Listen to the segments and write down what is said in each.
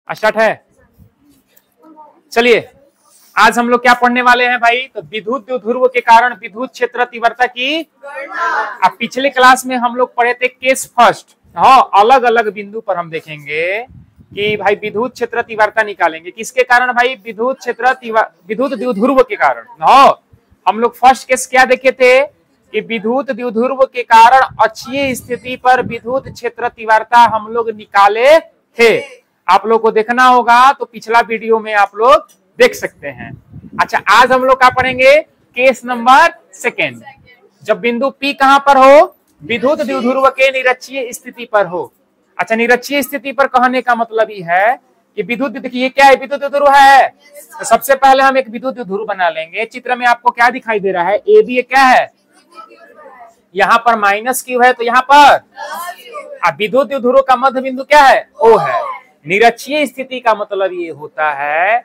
Start है। चलिए आज हम लोग क्या पढ़ने वाले हैं भाई, तो विद्युत द्विध्रुव के कारण विद्युत क्षेत्र तीव्रता की। अब पिछले क्लास में हम लोग पढ़े थे केस फर्स्ट। हाँ, अलग अलग बिंदु पर हम देखेंगे कि भाई विद्युत क्षेत्र तीव्रता निकालेंगे किसके कारण भाई, विद्युत क्षेत्र विद्युत द्विध्रुव के कारण। हाँ, हम लोग फर्स्ट केस क्या देखे थे कि विद्युत द्विध्रुव के कारण अक्षीय स्थिति पर विद्युत क्षेत्र तीव्रता हम लोग निकाले थे। आप लोग को देखना होगा तो पिछला वीडियो में आप लोग देख सकते हैं। अच्छा, आज हम लोग क्या पढ़ेंगे, केस नंबर सेकेंड। जब बिंदु P कहां पर हो, विद्युत द्विध्रुव के निरक्षीय स्थिति पर हो। अच्छा, निरक्षीय स्थिति पर कहने का मतलब ही है कि विद्युत, देखिए क्या है, विद्युत द्विध्रुव है। तो सबसे पहले हम एक विद्युत द्विध्रुव बना लेंगे। चित्र में आपको क्या दिखाई दे रहा है, ए बी क्या है, यहाँ पर माइनस क्यू है तो यहाँ पर विद्युत द्विध्रुव का मध्य बिंदु क्या है, O है। निरक्षीय स्थिति का मतलब ये होता है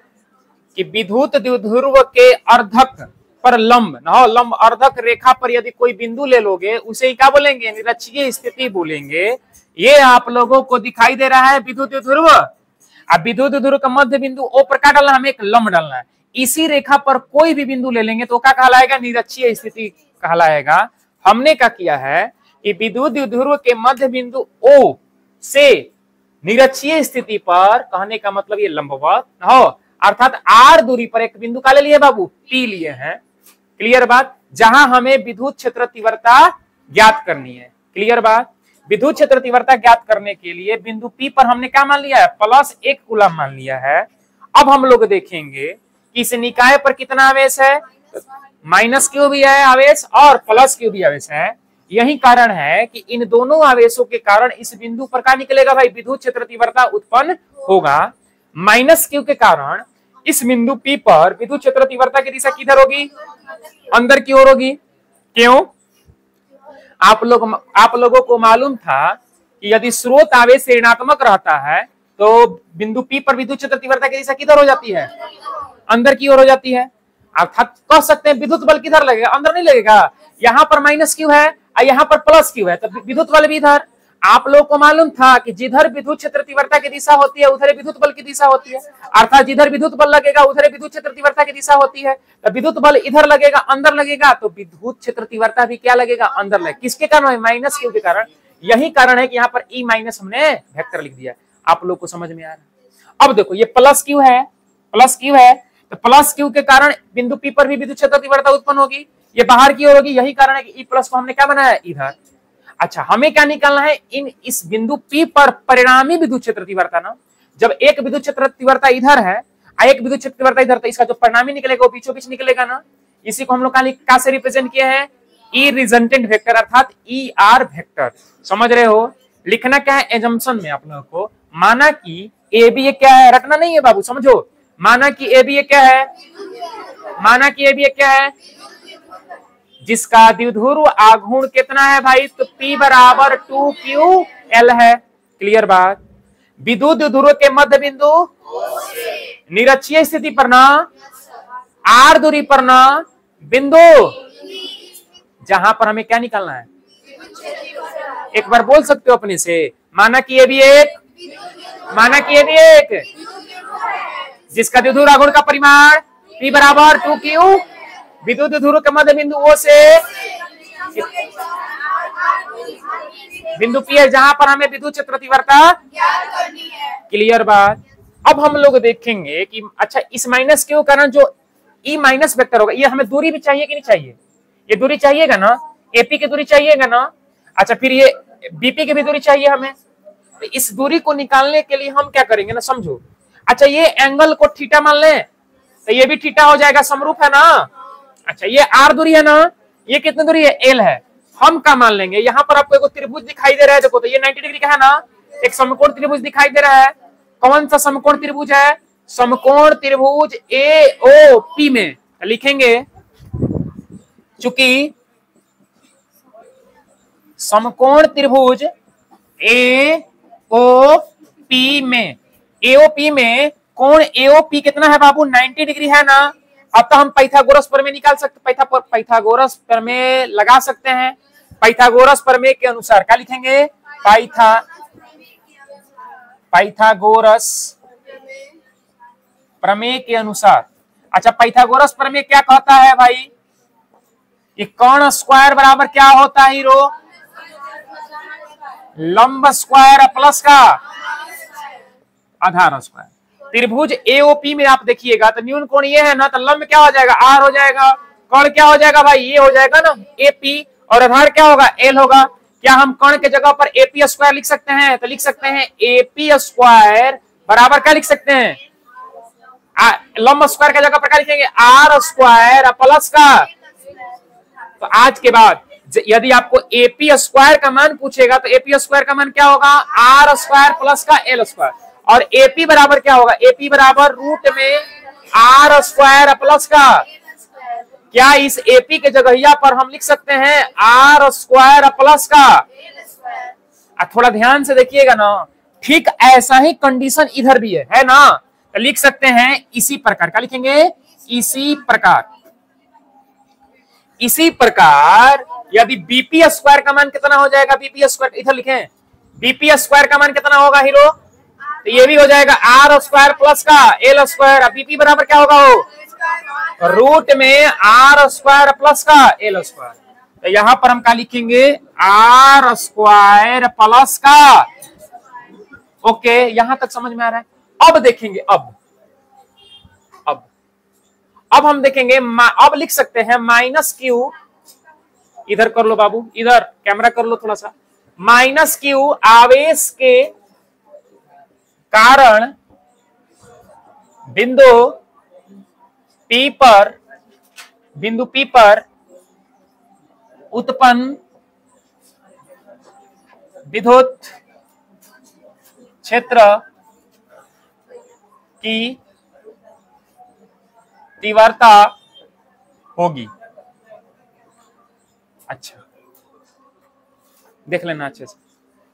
कि विद्युत द्विध्रुव के अर्धक पर लंब लंब अर्धक रेखा पर यदि कोई बिंदु ले लोगे उसे क्या बोलेंगे, निरक्षीय स्थिति बोलेंगे। ये आप लोगों को दिखाई दे रहा है विद्युत द्विध्रुव। अब विद्युत द्विध्रुव का मध्य बिंदु O पर क्या डालना, हमें एक लंब डालना है। इसी रेखा पर कोई भी बिंदु ले लेंगे तो क्या कहलाएगा, निरक्षीय स्थिति कहलाएगा। हमने क्या किया है कि विद्युत द्विध्रुव के मध्य बिंदु O से निरक्षीय स्थिति पर, कहने का मतलब ये लंबवत हो, अर्थात R दूरी पर एक बिंदु का ले लिए बाबू, P लिए हैं। क्लियर बात, जहां हमें विद्युत क्षेत्र तीव्रता ज्ञात करनी है। क्लियर बात, विद्युत क्षेत्र तीव्रता ज्ञात करने के लिए बिंदु P पर हमने क्या मान लिया है, +1 कूलम मान लिया है। अब हम लोग देखेंगे कि इस निकाय पर कितना आवेश है, -q भी है आवेश और +q भी आवेश है। यही कारण है कि इन दोनों आवेशों के कारण इस बिंदु पर क्या निकलेगा भाई, विद्युत क्षेत्र तीव्रता उत्पन्न होगा। -q के कारण इस बिंदु P पर विद्युत क्षेत्र तीव्रता की दिशा किधर होगी, अंदर की ओर होगी। क्यों, आप लोगों को मालूम था कि यदि स्रोत आवेश ऋणात्मक रहता है तो बिंदु P पर विद्युत क्षेत्र तीव्रता की दिशा किधर हो जाती है, अंदर की ओर हो जाती है। अर्थात कह सकते हैं विद्युत बल किधर लगेगा, अंदर नहीं लगेगा। यहाँ पर -q है और यहाँ पर +q है तो विद्युत बल भी इधर। आप लोगों को मालूम था कि जिधर विद्युत क्षेत्र तीव्रता की दिशा होती है उधर विद्युत बल की दिशा होती है। अर्थात जिधर विद्युत बल लगेगा उधर विद्युत क्षेत्र तीव्रता की दिशा होती है। तो विद्युत बल इधर लगेगा, अंदर लगेगा, तो विद्युत क्षेत्र तीव्रता भी क्या लगेगा, अंदर लगेगा। किसके कारण, -q के कारण। यही कारण है कि यहाँ पर E- हमने वेक्टर लिख दिया। आप लोग को समझ में आ रहा है। अब देखो ये +q है, तो +q के कारण बिंदु P पर भी विद्युत क्षेत्र तीव्रता उत्पन्न होगी, ये बाहर की ओर होगी। यही कारण है कि E+ को हमने क्या बनाया, इधर। अच्छा, हमें क्या निकालना है, इस बिंदु P पर परिणामी विद्युत क्षेत्र तीव्रता ना। जब एक विद्युत क्षेत्र तीव्रता इधर है और एक विद्युत क्षेत्र तीव्रता इधर, तो इसका जो परिणामी निकलेगा वो बीचों बीच निकलेगा ना। इसी को हम लोग क्या से रिप्रेजेंट किया है, ई रिजल्टेंट वेक्टर अर्थात ER वेक्टर। समझ रहे हो, लिखना क्या है एजम्पशन में आप लोगों को, माना कि AB क्या है, रटना नहीं है बाबू, समझो। माना कि AB क्या है, माना कि AB क्या है, जिसका द्विध्रुव आघूर्ण कितना है भाई, तो P बराबर 2qL है। क्लियर बात, विद्युत द्विध्रुव के मध्य बिंदु निरक्षीय स्थिति पर ना, R दूरी पर ना बिंदु, जहां पर हमें क्या निकालना है, एक बार बोल सकते हो अपने से, माना कि AB एक, जिसका द्विध्रुव आघूर्ण का परिमाण P बराबर 2q, विद्युत द्विध्रुव के मध्य बिंदु O से बिंदु P है जहां पर हमें विद्युत क्षेत्र तीव्रता ज्ञात करनी है। क्लियर बात, अब हम लोग देखेंगे कि अच्छा इस -q कारण जो E- वेक्टर होगा, ये हमें दूरी भी चाहिए कि नहीं चाहिए, ये दूरी चाहिएगा ना, AP की दूरी चाहिएगा ना। अच्छा, फिर ये BP की भी दूरी चाहिए हमें। तो इस दूरी को निकालने के लिए हम क्या करेंगे ना, समझो। अच्छा, ये एंगल को थीटा मान लें तो ये भी थीटा हो जाएगा, समरूप है ना। अच्छा, ये R दूरी है ना, ये कितनी दूरी है, L है। हम क्या मान लेंगे, यहाँ पर आपको एक त्रिभुज दिखाई दे रहा है, देखो तो ये 90 डिग्री का है ना, एक समकोण त्रिभुज दिखाई दे रहा है। कौन सा समकोण त्रिभुज है, समकोण त्रिभुज AOP में लिखेंगे, चूंकि समकोण त्रिभुज AOP में कोण AOP कितना है बाबू, 90 डिग्री है ना। अब तो हम पाइथागोरस प्रमेय निकाल सकते, पाइथागोरस प्रमेय लगा सकते हैं। पाइथागोरस प्रमेय के अनुसार क्या लिखेंगे, पाइथागोरस प्रमेय के अनुसार। अच्छा, पाइथागोरस प्रमेय क्या कहता है भाई? कि कर्ण स्क्वायर बराबर क्या होता है हीरो? लंब स्क्वायर प्लस का आधार स्क्वायर। त्रिभुज एओपी में आप देखिएगा तो न्यून कोण ये है ना, तो लंब क्या हो जाएगा? आर हो जाएगा। कर्ण क्या हो जाएगा भाई? ये हो जाएगा ना एपी, और आधार क्या होगा? एल होगा। क्या हम कर्ण के जगह पर एपी स्क्वायर लिख सकते हैं? तो लिख सकते हैं एपी स्क्वायर बराबर क्या लिख सकते हैं? लंब स्क्वायर के जगह पर क्या लिखेंगे? आर स्क्वायर प्लस का। तो आज के बाद यदि आपको एपी स्क्वायर का मान पूछेगा तो एपी स्क्वायर का मान क्या होगा? आर स्क्वायर प्लस का एल स्क्वायर। और एपी बराबर क्या होगा? एपी बराबर रूट में आर स्क्वायर प्लस का। क्या इस एपी के जगहिया पर हम लिख सकते हैं आर स्क्वायर प्लस का? थोड़ा ध्यान से देखिएगा ना, ठीक ऐसा ही कंडीशन इधर भी है ना। तो लिख सकते हैं इसी प्रकार। क्या लिखेंगे? इसी प्रकार। इसी प्रकार यदि बीपी स्क्वायर का मान कितना हो जाएगा? बीपी स्क्वायर इधर लिखें, बीपी स्क्वायर का मान कितना होगा हीरो? तो ये भी हो जाएगा आर स्क्वायर प्लस का एल स्क्वायर। बीपी बराबर क्या होगा? हो रूट में आर स्क्वायर प्लस का एल स्क्वायर। तो यहां पर हम क्या लिखेंगे? आर स्क्वायर प्लस का। ओके, यहां तक समझ में आ रहा है? अब देखेंगे, अब हम देखेंगे, अब लिख सकते हैं माइनस क्यू, इधर कर लो बाबू, इधर कैमरा कर लो थोड़ा सा। माइनस क्यू आवेश के कारण बिंदु P पर उत्पन्न विद्युत क्षेत्र की तीव्रता होगी। अच्छा, देख लेना अच्छे से।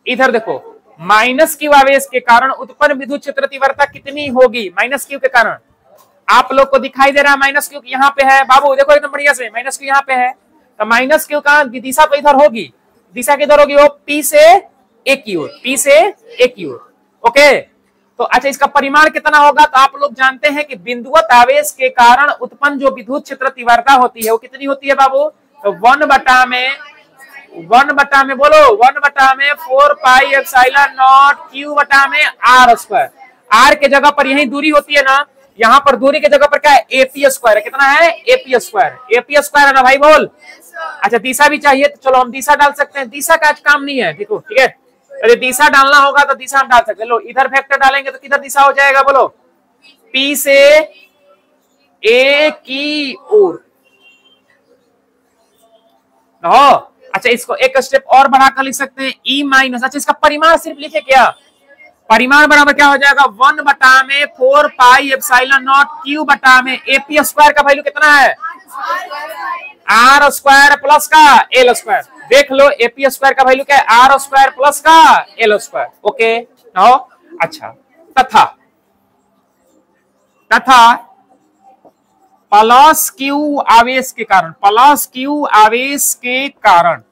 इधर देखो, माइनस क्यू आवेश के कारण उत्पन्न विद्युत क्षेत्र तीव्रता कितनी होगी? माइनस क्यू के कारण आप लोग को दिखाई दे रहा है माइनस क्यू यहाँ पे है बाबू, देखो एकदम बढ़िया से माइनस क्यू यहाँ पे है। तो माइनस क्यू का दिशा तो इधर होगी, दिशा किधर होगी? वो पी से ए की ओर, पी से ए की ओर। ओके, तो अच्छा, इसका परिमाण कितना होगा? तो आप लोग जानते हैं कि बिंदुवत आवेश के कारण उत्पन्न जो विद्युत क्षेत्र तीव्रता होती है वो कितनी होती है बाबू? तो 1 बटा में बोलो 1 बटा में 4 पाई एप्सिलॉन नॉट क्यू बटा में आर स्क्वायर। आर के जगह पर यही दूरी होती है ना, यहाँ पर दूरी के जगह पर क्या है? एपी स्क्वायर है। कितना है? AP square. एपी स्क्वायर है ना भाई, बोल। अच्छा, दिशा भी चाहिए तो चलो हम दिशा डाल सकते हैं। दिशा का आज काम नहीं है, देखो ठीक है। यदि दिशा डालना होगा तो दिशा हम डाल सकते हैं। लो, इधर वेक्टर डालेंगे तो किधर दिशा हो जाएगा? बोलो, पी से ए की ओर। अच्छा, इसको एक स्टेप और बढ़ाकर लिख सकते हैं ई माइनस। अच्छा, इसका परिमाण सिर्फ लिखे क्या? परिमाण बराबर क्या हो जाएगा? 1 बटा में 4 पाई एप्सिलॉन नॉट क्यू बटा में एपी स्क्वायर का वैल्यू कितना है? आर स्क्वायर प्लस का एल स्क्वायर। देख लो, एपी स्क्वायर का वैल्यू क्या है? आर स्क्वायर प्लस का एल स्क्वायर। ओके, अच्छा, तथा प्लस क्यू आवेश के कारण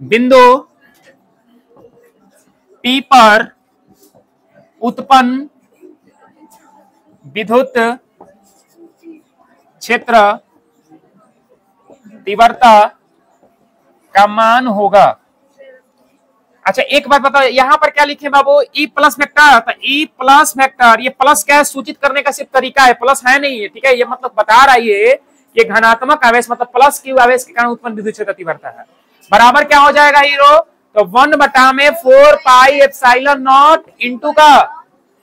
बिंदु P पर उत्पन्न विद्युत क्षेत्र तीव्रता का मान होगा। अच्छा, एक बात बताओ, यहां पर क्या लिखे बाबू? E plus vector. तो ई प्लस वेक्टर, ये प्लस क्या है? सूचित करने का सिर्फ तरीका है, प्लस है नहीं है, ठीक है। ये मतलब बता रहा है ये घनात्मक आवेश मतलब प्लस क्यू आवेश के कारण उत्पन्न विद्युत क्षेत्र तीव्रता है। बराबर क्या हो जाएगा हीरो? तो 1 बटा में 4 पाई एप्सिलॉन नॉट इंटू का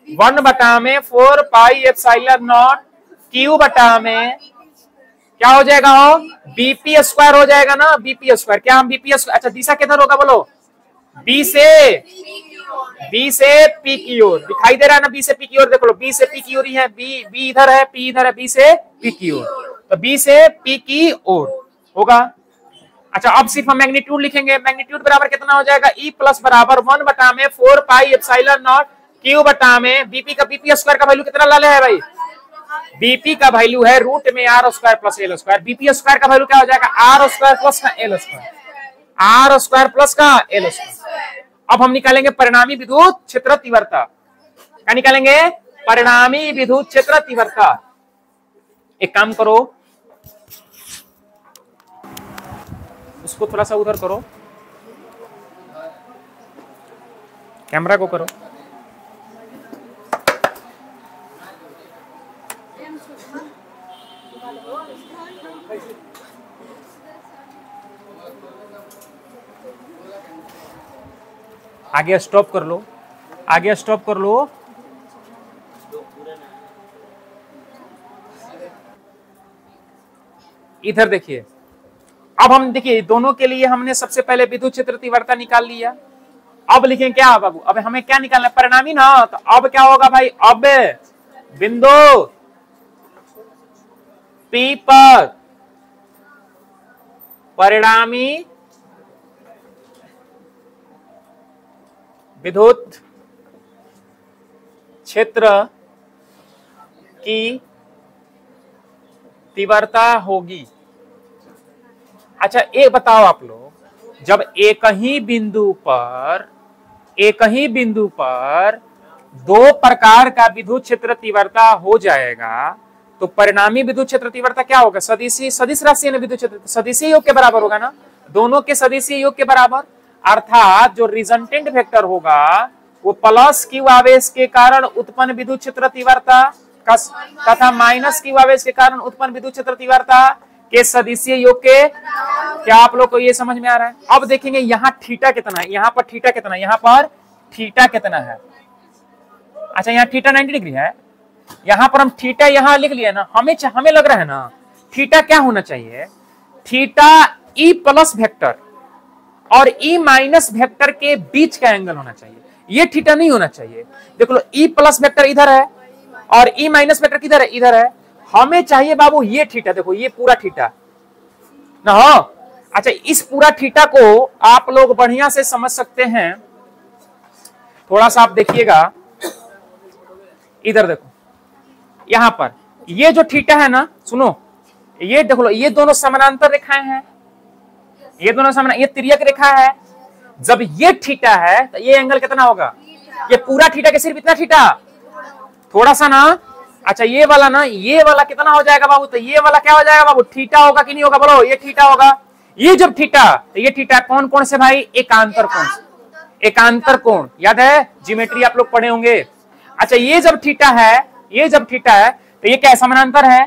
1 बटा में 4 पाई एप्सिलॉन नॉट क्यू बटा में क्या हो जाएगा? हो बीपी स्क्वायर हो जाएगा ना, बीपी स्क्वायर। क्या हम बीपी स्क्वायर? अच्छा, दिशा किधर होगा बोलो? बी से पी की ओर। दिखाई दे रहा है ना, बी से पी की ओर। देख लो, बी से पी की ओर ही है, बी इधर है, पी इधर है, बी से पी की ओर। तो बी से पी की ओर होगा। अच्छा, अब सिर्फ हम मैग्नीट्यूड लिखेंगे। मैग्नीट्यूड बराबर कितना हो जाएगा? ई प्लस बराबर 1 बटा में 4 पाई एप्सिलॉन नॉट क्यू बटा में बीपी का बीपी स्क्वायर का वैल्यू कितना ला ले है भाई? बीपी का वैल्यू है रूट में R square plus L square. BP square का वैल्यू क्या हो जाएगा? आर स्क्वायर प्लस का L square, R square plus का एल स्क्वायर। अब हम निकालेंगे परिणामी विद्युत क्षेत्र तीव्रता। क्या निकालेंगे? परिणामी विद्युत क्षेत्र तीव्रता। एक काम करो, उसको थोड़ा सा उधर करो, कैमरा को करो। आगे स्टॉप कर लो, आगे स्टॉप कर लो। इधर देखिए, अब हम देखिए दोनों के लिए हमने सबसे पहले विद्युत क्षेत्र तीव्रता निकाल लिया। अब लिखें क्या बाबू, अब हमें क्या निकालना है, परिणामी ना। तो अब क्या होगा भाई, अब बिंदु P पर परिणामी विद्युत क्षेत्र की तीव्रता होगी। अच्छा एक बताओ आप लोग, जब एक ही बिंदु पर दो प्रकार का विद्युत क्षेत्र तीव्रता हो जाएगा तो परिणामी विद्युत क्षेत्र तीव्रता क्या होगा, सदिश राशि है ना, विद्युत क्षेत्र सदिशीय योग के बराबर होगा ना, दोनों के सदिशीय योग के बराबर। अर्थात जो रिजल्टेंट वेक्टर होगा वो प्लस क्यू आवेश के कारण उत्पन्न विद्युत क्षेत्र तीव्रता तथा माइनस क्यू आवेश के कारण उत्पन्न विद्युत क्षेत्र तीव्रता के सदिशीय योग के। क्या आप लोग को ये समझ में आ रहा है? अब देखेंगे यहाँ थीटा कितना है, यहाँ पर थीटा कितना है, यहाँ पर थीटा कितना है। अच्छा यहाँ थीटा 90 डिग्री है, यहाँ पर हम थीटा यहाँ लिख लिया ना। हमें लग रहा है ना थीटा क्या होना चाहिए, थीटा ई प्लस वेक्टर और ई माइनस वेक्टर के बीच का एंगल होना चाहिए, ये थीटा नहीं होना चाहिए। देख लो ई प्लस वेक्टर इधर है और ई माइनस वेक्टर किधर है, इधर है। हमें चाहिए बाबू ये थीटा, देखो ये पूरा थीटा ना हो। अच्छा इस पूरा थीटा को आप लोग बढ़िया से समझ सकते हैं, थोड़ा सा आप देखिएगा इधर देखो, यहां पर ये जो थीटा है ना, सुनो ये देख लो, ये दोनों समानांतर रेखाएं हैं, ये दोनों समानांतर, ये तिर्यक रेखा है। जब ये थीटा है तो ये एंगल कितना होगा, ये पूरा थीटा के सिर्फ इतना थीटा, थोड़ा सा ना। अच्छा ये वाला ना, ये वाला कितना हो जाएगा बाबू, तो ये वाला क्या हो जाएगा बाबू, थीटा होगा कि नहीं होगा, बोलो ये थीटा होगा। ये जब थीटा, तो ये थीटा कौन कौन से भाई, एकांतर कोण, एकांतर कोण याद है, ज्योमेट्री आप लोग पढ़े होंगे। अच्छा ये जब थीटा है, ये जब थीटा है तो ये क्या समानांतर है,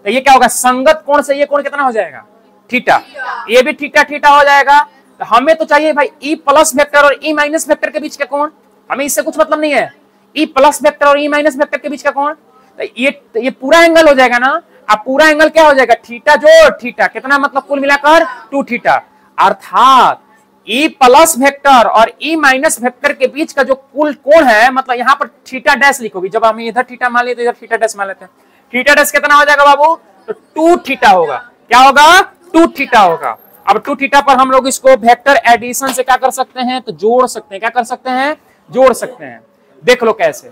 तो ये क्या होगा, संगत कोण से ये कोण कितना हो जाएगा, थीटा। ये भी थीटा थीटा हो जाएगा। तो हमें तो चाहिए भाई ई प्लस वेक्टर और ई माइनस वेक्टर के बीच का कोण, हमें इससे कुछ मतलब नहीं है। ई प्लस वेक्टर और ई माइनस वेक्टर के बीच का कोण, तो ये पूरा एंगल हो जाएगा ना। अब पूरा एंगल क्या हो जाएगा, थीटा जोड़ थीटा, कितना मतलब कुल मिलाकर 2 थीटा। अर्थात ई प्लस वेक्टर और ई माइनस वेक्टर के बीच का जो कुल कोण है, मतलब यहाँ पर थीटा डैश लिखोगी, जब हम इधर थीटा मान लेते इधर थीटा डैश मान लेते हैं, थीटा डैश कितना हो जाएगा बाबू, तो 2 थीटा होगा। क्या होगा, 2 थीटा होगा। अब 2 थीटा पर हम लोग इसको वेक्टर एडिशन से क्या कर सकते हैं, तो जोड़ सकते हैं। क्या कर सकते हैं, जोड़ सकते हैं। देख लो कैसे,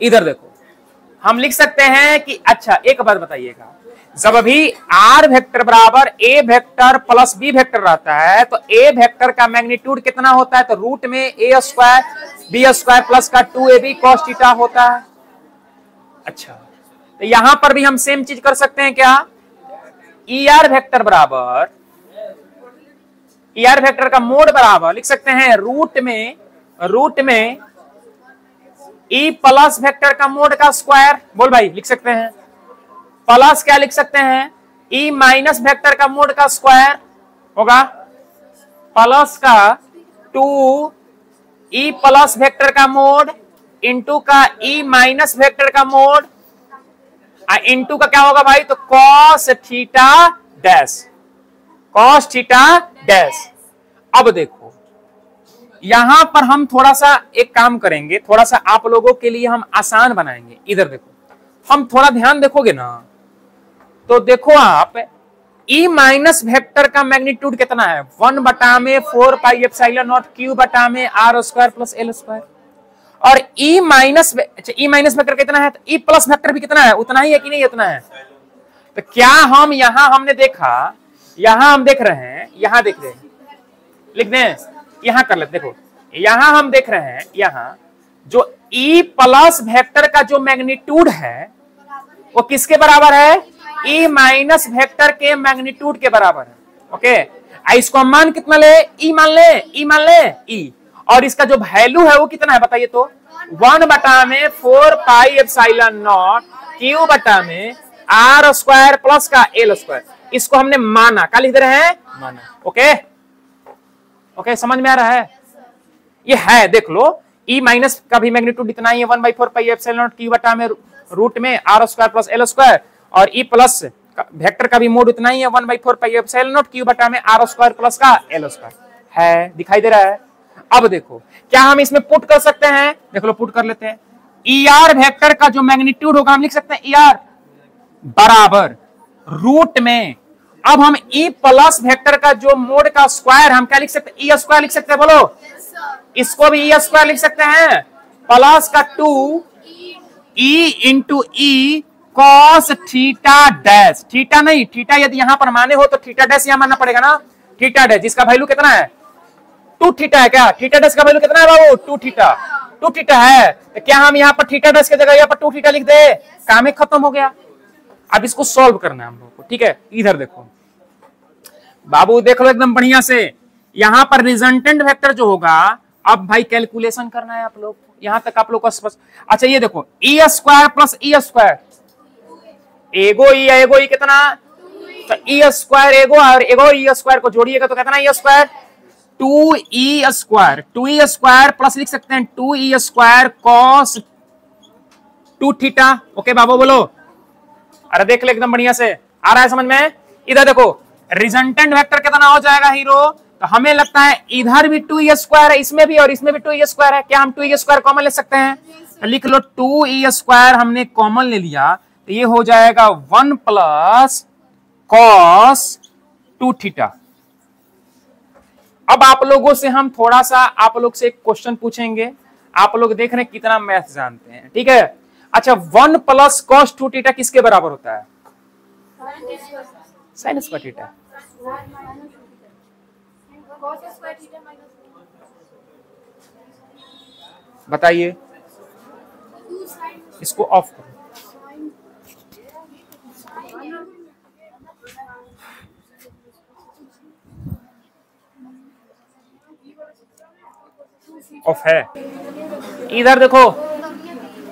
इधर देखो हम लिख सकते हैं कि, अच्छा एक बात बताइएगा, जब अभी आर वेक्टर बराबर ए वेक्टर प्लस बी वेक्टर रहता है तो ए वेक्टर का मैग्नीट्यूड कितना होता है, तो रूट में ए स्क्वायर बी स्क्वायर प्लस का 2ab cos थीटा होता है। अच्छा तो यहां पर भी हम सेम चीज कर सकते हैं क्या, ई आर वेक्टर बराबर, ई आर वेक्टर का मोड बराबर लिख सकते हैं रूट में ई प्लस वेक्टर का मोड का स्क्वायर, बोल भाई लिख सकते हैं, प्लस क्या लिख सकते हैं, ई माइनस वेक्टर का मोड का स्क्वायर होगा, प्लस का 2 ई प्लस वेक्टर का मोड इंटू का ई माइनस वेक्टर का मोड, इंटू का क्या होगा भाई, तो cos theta dash, cos theta dash. अब देखो यहां पर हम थोड़ा सा एक काम करेंगे, थोड़ा सा आप लोगों के लिए हम आसान बनाएंगे। इधर देखो, हम थोड़ा ध्यान देखोगे ना, तो देखो आप ई माइनस वेक्टर का मैग्नीट्यूड कितना है, 1/4 पाई एप्सिलॉन नॉट क्यू बटा में R square plus L square. और ई माइनस वेक्टर कितना है, तो ई प्लस वेक्टर भी कितना है, उतना ही है कि नहीं, उतना है। तो क्या हम यहां हमने देखा, यहां हम देख रहे हैं, यहां देख रहे हैं, लिख दें, यहां कर लेते, देखो यहां हम देख रहे हैं, यहां जो ई प्लस वेक्टर का जो मैग्नीट्यूड है वो किसके बराबर है? ई माइनस वेक्टर के मैग्नीट्यूड के बराबर है। ओके, इसको हम मान कितना ले? ई मान ले, ई मान ले, ई। और इसका जो वैल्यू है वो कितना है बताइए तो? 1/4 पाई एप्सिलॉन नॉट क्यू बटा में आर स्क्वायर प्लस का एल स्क्वायर। इसको हमने माना, क्या लिख दे रहे हैं? माना। ओके ओके, समझ में आ रहा है? ये है, देख लो, ई माइनस का भी मैग्नीट्यूड इतना ही है 1/4 पाई एप्सिलॉन नॉट क्यू बटा में रूट में R square plus L square, और ई प्लस वेक्टर का भी मोड उतना ही है 1/4 पाई एप्सिलॉन नॉट क्यू बटा में आर स्क्वायर प्लस का एल स्क्वायर है। दिखाई दे रहा है? अब देखो, क्या हम इसमें पुट कर सकते हैं? देख लो, पुट कर लेते हैं। ई आर वेक्टर का जो मैग्नीट्यूड होगा हम लिख सकते हैं ई आर बराबर रूट में, अब हम ई प्लस वेक्टर का जो मोड का स्क्वायर हम क्या लिख सकते हैं? ई स्क्वायर लिख सकते हैं। बोलो, इसको भी ई स्क्वायर लिख सकते हैं, प्लस का 2 E into E cos theta dash. Theta नहीं, थीटा यदि यहां पर माने हो तो थीटा डैश यहां मानना पड़ेगा ना। थीटा डैश जिसका वैल्यू कितना है? 2 थीटा है। क्या थीटा डैश का वैल्यू कितना है बाबू? 2 थीटा। 2 थीटा है तो क्या हम यहाँ पर थीटा डैश की जगह यहाँ पर 2 थीटा लिख दे? काम ही खत्म हो गया। अब इसको सॉल्व करना है हम लोग को। ठीक है, इधर देखो बाबू, देख लो एकदम बढ़िया से। यहां पर रिजल्टेंट वेक्टर जो होगा, अब भाई कैलकुलेशन करना है आप लोग को, यहां तक आप लोग को स्पष्ट। अच्छा ये देखो, E square plus E square, एगो ई कितना? तो ई स्क्वायर एगो और एगो ई स्क्वायर को जोड़िएगा तो कितना? E square 2e square, 2e square plus लिख सकते हैं 2e square cos 2 theta. Okay बाबू बोलो, अरे देख ले एकदम बढ़िया से, आ रहा है समझ में? इधर देखो, रिजल्टेंट वेक्टर कितना हो जाएगा हीरो? तो हमें लगता है इधर भी 2e स्क्वायर है, इसमें भी, और इसमें भी 2e स्क्वायर है। क्या हम 2e स्क्वायर कॉमन ले सकते हैं? तो लिख लो 2e स्क्वायर हमने कॉमन ले लिया तो ये हो जाएगा 1 प्लस कॉस 2 थीटा। अब आप लोगों से हम थोड़ा सा आप लोग से एक क्वेश्चन पूछेंगे, आप लोग देख रहे हैं कितना मैथ जानते हैं। ठीक है, अच्छा 1 प्लस कॉस 2 थीटा किसके बराबर होता है? Sine square theta. बताइए, इसको ऑफ करो। ऑफ है। इधर देखो,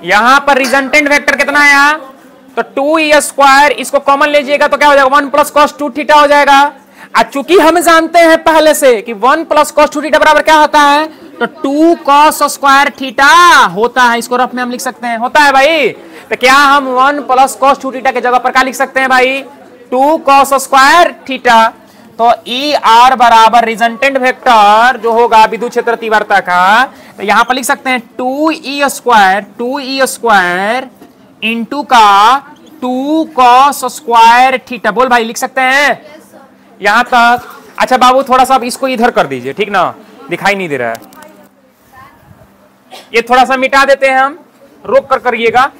यहां पर रिजल्टेंट वेक्टर कितना है यहाँ? तो 2e स्क्वायर, इसको कॉमन लीजिएगा तो क्या हो जाएगा? 1 प्लस कॉस 2 थीटा हो जाएगा। और चूंकि हम जानते हैं पहले से कि 1 प्लस कॉस 2 थीटा बराबर क्या होता है? तो 2 कॉस स्क्वायर थीटा होता है। इसको रफ में हम लिख सकते हैं, होता है भाई। तो क्या हम 1 प्लस कॉस 2 थीटा की जगह पर क्या लिख सकते हैं भाई? 2 कॉस स्क्वायर थीटा। तो ई आर बराबर रिजल्टेंट वेक्टर जो होगा विद्युत क्षेत्र तीव्रता का, तो यहां पर लिख सकते हैं 2e स्क्वायर इंटू का 2 कॉस स्क्वायर थीटा। बोल भाई, लिख सकते हैं यहां तक? अच्छा बाबू, थोड़ा सा इसको इधर कर दीजिए, ठीक ना, दिखाई नहीं दे रहा है। ये थोड़ा सा मिटा देते हैं हम, रोक कर करिएगा।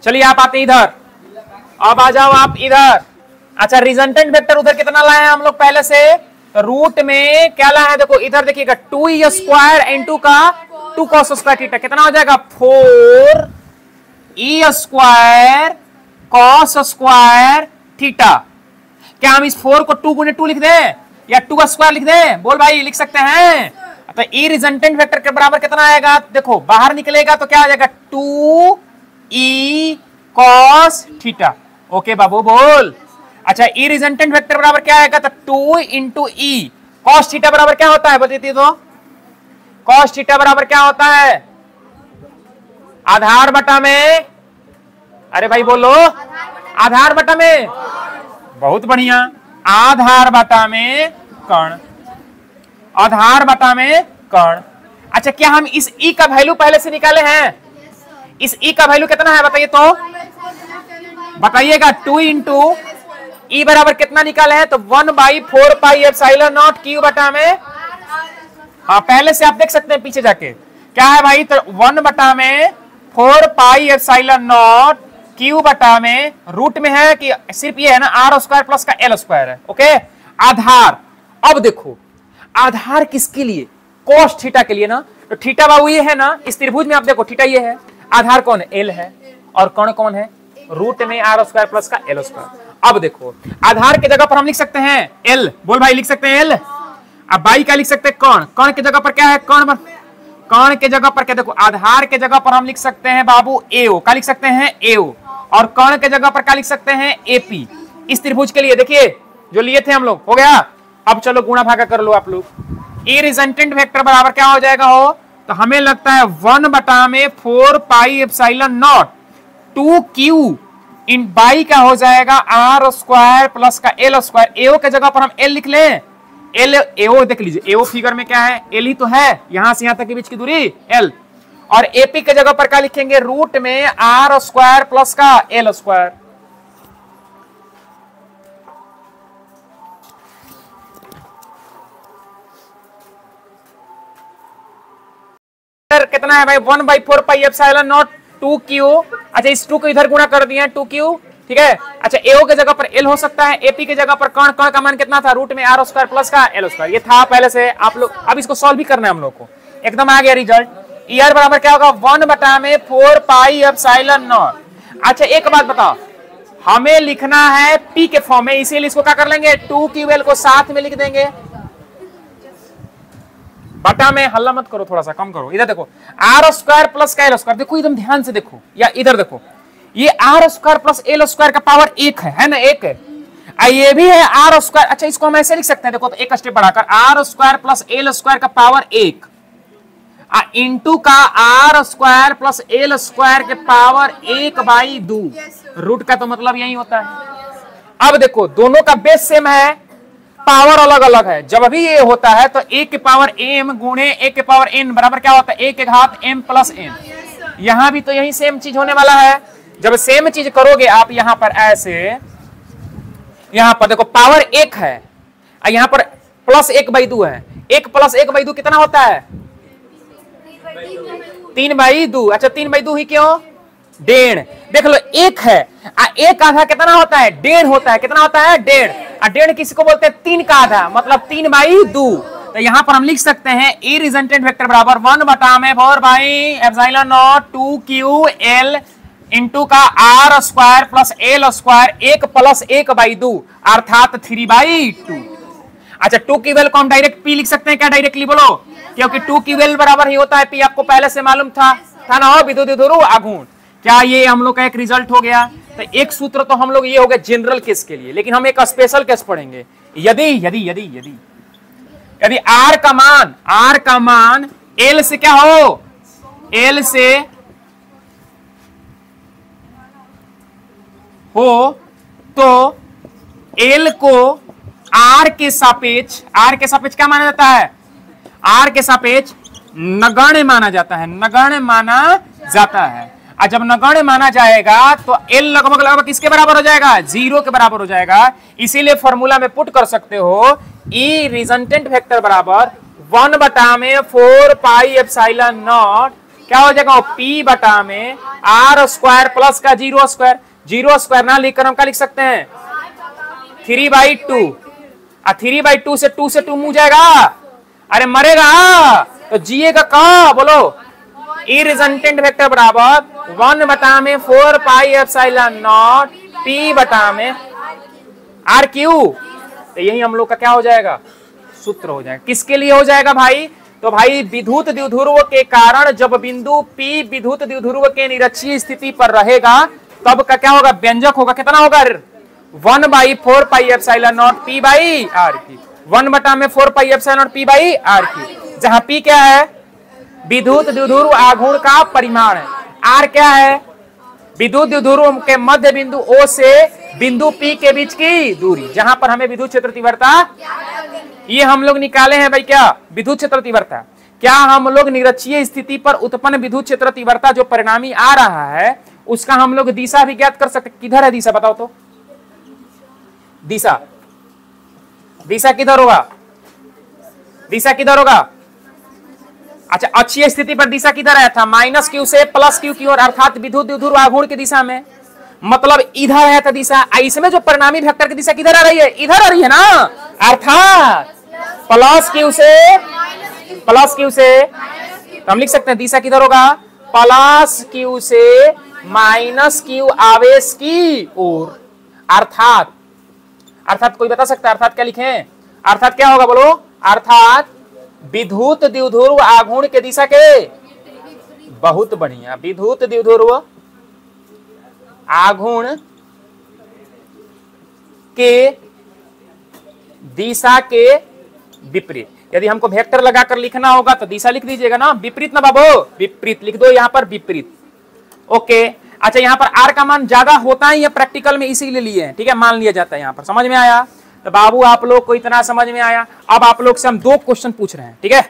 चलिए आप आते इधर, अब आ जाओ आप इधर। अच्छा, रिजल्टेंट वेक्टर उधर कितना लाए हैं हम लोग पहले से? तो रूट में क्या लाए हैं? देखो इधर देखिएगा, 2e स्क्वायर इंटू का 2 कॉस स्क्वायर थीटा कितना हो जाएगा? 4e square cos square theta. क्या हम इस 4 को 2 गुने 2 लिख दें या 2 स्क्वायर लिख दें? बोल भाई, लिख सकते हैं। तो ई रिजल्टेंट वेक्टर के बराबर कितना आएगा? देखो बाहर निकलेगा तो क्या आ जाएगा? 2e cos theta. ओके बाबू बोल। अच्छा, ई रिजल्टेंट वेक्टर बराबर क्या आएगा? तो 2 इंटू ई कॉस थीटा बराबर क्या होता है? बताइए तो। कॉस थीटा बराबर क्या होता है? आधार बटा में, अरे भाई बोलो, आधार बटा में। बहुत बढ़िया, आधार बटा में कर्ण, आधार बटा में कर्ण। अच्छा, क्या हम इस ई का वैल्यू पहले से निकाले हैं? इस ई का वैल्यू कितना है बताइए तो, बताइएगा। 2 इंटू ई बराबर कितना निकाले हैं? तो 1/4 पाई एप्सिलॉन नॉट क्यू बटा में, हाँ पहले से आप देख सकते हैं पीछे जाके क्या है भाई? तो 1/4 पाई एप्सिलॉन नॉट क्यू बटा में रूट में है कि सिर्फ ये है ना, आर स्क्वायर प्लस का एल स्क्वायर है। ओके, आधार। अब देखो, आधार किसके लिए? कोस थीटा के लिए ना, तो थीटा बाबू ये है ना, इस त्रिभुज में आप देखो थीटा ये है, आधार कौन है, एल है, और कौन कौन है, रूट में आर स्क्वायर प्लस का एल स्क्वायर। अब देखो आधार की जगह पर हम लिख सकते हैं एल, बोल भाई लिख सकते हैं एल। अब बाई का लिख सकते हैं कौन, कौन की जगह पर क्या है, कौन के जगह पर क्या, देखो आधार के जगह पर हम लिख सकते हैं बाबू एओ, क्या लिख सकते हैं एओ, और कौन के जगह पर क्या लिख सकते हैं एपी। इस त्रिभुज के लिए देखिए जो लिए थे हम लोग, हो गया। अब चलो गुणा भागा कर लो आप लोग। ए रिजल्टेंट वेक्टर बराबर क्या हो जाएगा हो, तो हमें लगता है 1/4 pi epsilon not 2q in by का हो जाएगा आर स्क्वायर प्लस का एल स्क्वायर। एओ के जगह पर हम एल लिख लें, एल एओ देख लीजिए, एओ फिगर में क्या है, एल ही तो है, यहां से यहां तक के बीच की दूरी एल, और एपी के जगह पर क्या लिखेंगे, रूट में आर स्क्वायर प्लस का एल स्क्वायर। कितना है भाई, 1/4 पाई एप्सिलॉन नॉट 2q। अच्छा इस 2 को इधर गुणा कर दिए 2q, ठीक है। अच्छा एओ के जगह पर एल हो सकता है, एपी के जगह पर कौन कौन का मान कितना था, रूट में आर स्क्वायर प्लस का एल स्क्वायर। ये था पहले से आप लोग, अब इसको सॉल्व भी करना है हम लोग को, एकदम आ गया रिजल्ट। ईआर बराबर क्या होगा, 1/4 पाई एप्सिलॉन नॉट। अच्छा एक बात बताओ, हमें लिखना है पी के फॉर्म में, इसीलिए इसको क्या कर लेंगे, 2ql को साथ में लिख देंगे, बटा में हल्ला मत करो, थोड़ा सा कम करो। इधर देखो आर स्क्वायर प्लस का एल स्क्वायर, देखो एकदम ध्यान से देखो, या इधर देखो ये R square plus L square का पावर 1 है ना, 1 है, ये भी है आर स्क्वायर। अच्छा इसको हम ऐसे लिख सकते हैं, देखो तो एक स्टेप बढ़ाकर R square plus L square का पावर 1 इंटू का are square plus L square के पावर 1/2। रूट का तो मतलब यही होता है। अब देखो दोनों का बेस सेम है, पावर अलग अलग है। जब भी ये होता है तो a के पावर m गुणे a के पावर n बराबर क्या होता है, a के घात m प्लस n। यहां भी तो यही सेम चीज होने वाला है। जब सेम चीज करोगे आप यहां पर ऐसे, यहां पर देखो पावर 1 है, यहां पर प्लस 1/2 है, 1 प्लस 1/2 कितना होता है, 3/2। अच्छा 3/2 ही क्यों, 1.5। देख लो 1 है, 1 आधा कितना होता है, 1.5 होता है, कितना होता है 1.5, 1.5 किसको बोलते हैं, 3 का आधा, मतलब 3/2। तो यहां पर हम लिख सकते हैं ए रिजल्टेंट वेक्टर बराबर 1/4 pi epsilon naught 2ql into का are square plus L square 1 plus 1/2 अर्थात 3/2। अच्छा 2ql को हम डायरेक्ट पी लिख सकते हैं क्या, डायरेक्टली बोलो, क्योंकि 2ql बराबर ही होता है पी, आपको पहले से मालूम था ना हो, विद्युत द्विध्रुव आघूर्ण। क्या ये हम लोग का एक रिजल्ट हो गया। तो एक सूत्र तो हम लोग ये हो गया जनरल केस के लिए, लेकिन हम एक स्पेशल केस पढ़ेंगे। यदि यदि यदि यदि यदि आर का मान एल से क्या हो, एल से हो तो एल को आर के सापेक्ष क्या माना जाता है, आर के सापेक्ष नगण्य माना जाता है, नगण्य माना जाता है। और जब नगण्य माना जाएगा तो एल लगभग लगभग किसके बराबर हो जाएगा, 0 के बराबर हो जाएगा। इसीलिए फॉर्मूला में पुट कर सकते हो ई रिजल्टेंट वेक्टर बराबर 1/4 पाई एप्सिलॉन नॉट क्या हो जाएगा, पी बटा में आर स्क्वायर प्लस का 0 स्क्वायर। 0 स्क्वायर ना लिखकर हम क्या लिख सकते हैं 3/2। 3/2 से 2 से 2 मुँह जाएगा, अरे मरेगा तो जिएगा का, बोलो। ई रिजल्टेंट वेक्टर बराबर 1/4 पाई एप्सिलॉन नॉट पी बटा में आर क्यू। तो यही हम लोग का क्या हो जाएगा, सूत्र हो जाएगा। किसके लिए हो जाएगा भाई, तो भाई विद्युत द्विध्रुव के कारण जब बिंदु P विद्युत द्विध्रुव के निरक्षीय स्थिति पर रहेगा तब का क्या होगा, व्यंजक होगा, कितना होगा 1/4 pi epsilon naught P by R की, 1/4 pi epsilon naught P by R की, जहां P क्या है विद्युत द्विध्रुव आघूर्ण का परिमाण है, R क्या है विद्युत द्विध्रुव के मध्य बिंदु O से बिंदु P के बीच की दूरी, जहां पर हमें विद्युत क्षेत्र तीव्रता ये हम लोग निकाले हैं भाई, क्या विद्युत क्षेत्र तीव्रता। क्या हम लोग निरक्षीय स्थिति पर उत्पन्न विद्युत क्षेत्र तीव्रता जो परिणामी आ रहा है उसका हम लोग दिशा भी ज्ञात कर सकते। किधर है दिशा, बताओ तो, दिशा दिशा किधर होगा, दिशा किधर होगा। अच्छा अक्षीय स्थिति पर दिशा किधर आया था, -q से +q की ओर, अर्थात विद्युत द्विध्रुव आघूर्ण की दिशा में, मतलब इधर है था दिशा। इसमें जो परिणामी वेक्टर की दिशा किधर आ रही है, इधर आ रही है ना, अर्थात +q से प्लस क्यू से, तो हम लिख सकते हैं दिशा किधर होगा, प्लस क्यू से माइनस क्यू आवेश की ओर। अर्थात, अर्थात कोई बता सकता है अर्थात क्या लिखें, अर्थात क्या होगा बोलो, अर्थात विद्युत द्विध्रुव आघूर्ण के दिशा के, बहुत बढ़िया, विद्युत द्विध्रुव आघूर्ण के दिशा के विपरीत। यदि हमको वेक्टर लगाकर लिखना होगा तो दिशा लिख दीजिएगा ना, विपरीत ना बाबू, विपरीत लिख दो यहां पर, विपरीत। ओके, अच्छा यहाँ पर आर का मान ज्यादा होता है, ये प्रैक्टिकल में इसीलिए लिए हैं, ठीक है, मान लिया जाता है। यहाँ पर समझ में आया तो बाबू आप लोग को इतना समझ में आया। अब आप लोग से हम दो क्वेश्चन पूछ रहे हैं, ठीक है,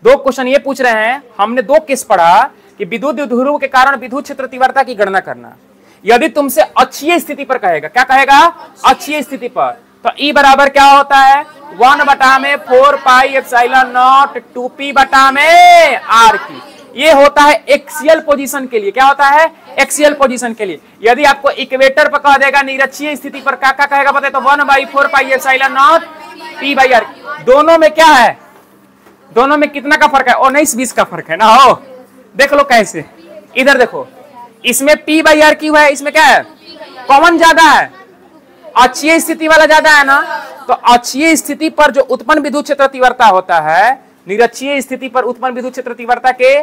दो क्वेश्चन ये पूछ रहे हैं, हमने दो केस पढ़ा कि विद्युत द्विध्रुव के कारण विद्युत क्षेत्र तीव्रता की गणना करना। यदि तुमसे अक्षीय स्थिति पर कहेगा, क्या कहेगा, अक्षीय स्थिति पर, तो ई बराबर क्या होता है, 1/4 पाई एप्सिलॉन नॉट 2p बटा में आर की। ये होता है एक्सियल पोजीशन के लिए, क्या होता है, एक्सियल पोजीशन के लिए। यदि आपको इक्वेटर पर कह देगा निरक्षीय स्थिति पर क्या कहेगा बताए, तो 1/4 pi epsilon naught p by R. दोनों में क्या है, दोनों में कितना का फर्क है, 19-20 का फर्क है ना। हो देख लो कैसे, इधर देखो, इसमें p बाई आर क्यू है, इसमें क्या है, कॉमन ज्यादा है, अक्षीय स्थिति वाला ज्यादा है ना। तो अक्षीय स्थिति पर जो उत्पन्न विद्युत क्षेत्र तीव्रता होता है, निरक्षीय स्थिति पर उत्पन्न विद्युत क्षेत्र तीव्रता के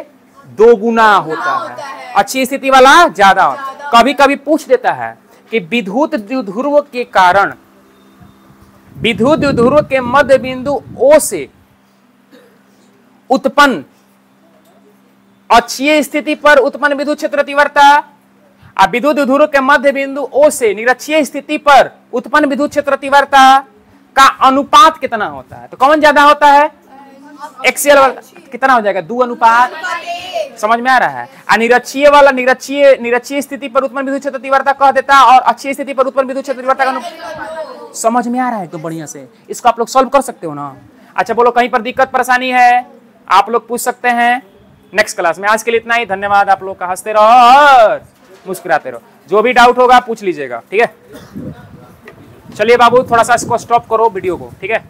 2 गुना होता है, अक्षीय स्थिति वाला ज्यादा होता है। कभी कभी पूछ देता है कि विद्युत द्विध्रुव के कारण, विद्युत द्विध्रुव के मध्य बिंदु O से उत्पन्न अक्षीय स्थिति पर उत्पन्न विद्युत क्षेत्र तीव्रता, अब विद्युत द्विध्रुव के मध्य बिंदु O से निरक्षीय स्थिति पर उत्पन्न विद्युत क्षेत्र तीव्रता का अनुपात कितना होता है, तो कौन ज्यादा होता है, एक्सियल वाला। कितना हो जाएगा, 2:1। समझ में आ रहा है। निरक्षीय वाला निरक्षीय स्थिति पर उत्पन्न विद्युत क्षेत्र तीव्रता कह देता और अक्षीय स्थिति पर उत्पन्न विद्युत क्षेत्र तीव्रता का समझ में आ रहा है तो बढ़िया से, इसको आप लोग सॉल्व कर सकते हो ना। अच्छा बोलो, कहीं पर दिक्कत परेशानी है आप लोग पूछ सकते हैं नेक्स्ट क्लास में। आज के लिए इतना ही, धन्यवाद आप लोग का, हंसते रहो और मुस्कुराते रहो, जो भी डाउट होगा पूछ लीजिएगा, ठीक है। चलिए बाबू थोड़ा सा इसको स्टॉप करो वीडियो को, ठीक है।